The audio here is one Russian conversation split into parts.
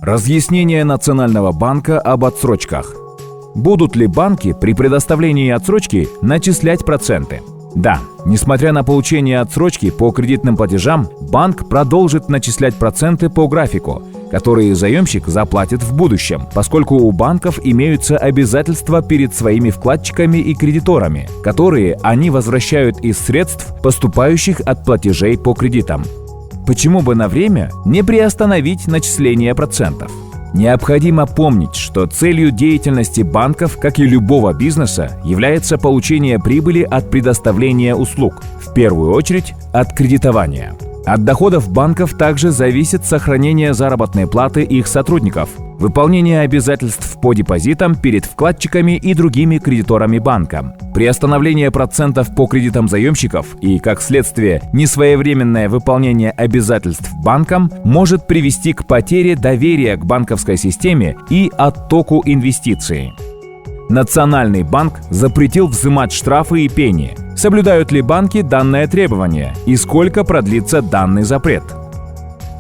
Разъяснение Национального банка об отсрочках. Будут ли банки при предоставлении отсрочки начислять проценты? Да, несмотря на получение отсрочки по кредитным платежам, банк продолжит начислять проценты по графику, которые заемщик заплатит в будущем, поскольку у банков имеются обязательства перед своими вкладчиками и кредиторами, которые они возвращают из средств, поступающих от платежей по кредитам. Почему бы на время не приостановить начисление процентов? Необходимо помнить, что целью деятельности банков, как и любого бизнеса, является получение прибыли от предоставления услуг, в первую очередь от кредитования. От доходов банков также зависит сохранение заработной платы их сотрудников, выполнение обязательств по депозитам перед вкладчиками и другими кредиторами банка, приостановление процентов по кредитам заемщиков и, как следствие, несвоевременное выполнение обязательств банкам может привести к потере доверия к банковской системе и оттоку инвестиций. Национальный банк запретил взимать штрафы и пени. Соблюдают ли банки данное требование и сколько продлится данный запрет?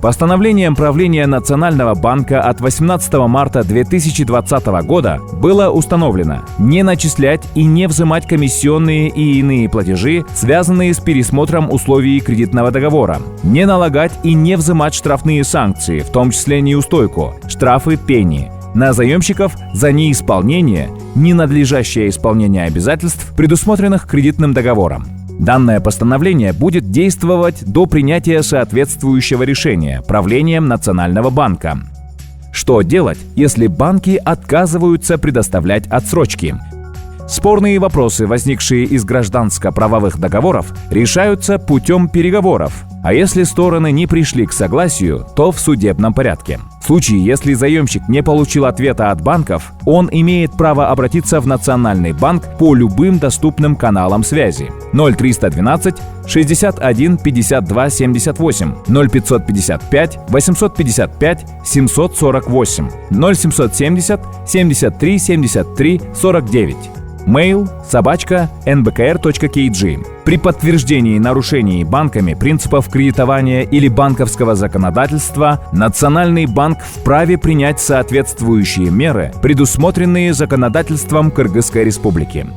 Постановлением правления Национального банка от 18 марта 2020 года было установлено не начислять и не взимать комиссионные и иные платежи, связанные с пересмотром условий кредитного договора, не налагать и не взимать штрафные санкции, в том числе неустойку, штрафы, пени, на заемщиков за неисполнение, ненадлежащее исполнение обязательств, предусмотренных кредитным договором. Данное постановление будет действовать до принятия соответствующего решения правлением Национального банка. Что делать, если банки отказываются предоставлять отсрочки? Спорные вопросы, возникшие из гражданско-правовых договоров, решаются путем переговоров, а если стороны не пришли к согласию, то в судебном порядке. В случае, если заемщик не получил ответа от банков, он имеет право обратиться в Национальный банк по любым доступным каналам связи. 0312 61 52 78, 0555 855 748, 0770 73 73 49. Mail @nbkr.kg. При подтверждении нарушений банками принципов кредитования или банковского законодательства Национальный банк вправе принять соответствующие меры, предусмотренные законодательством Кыргызской Республики.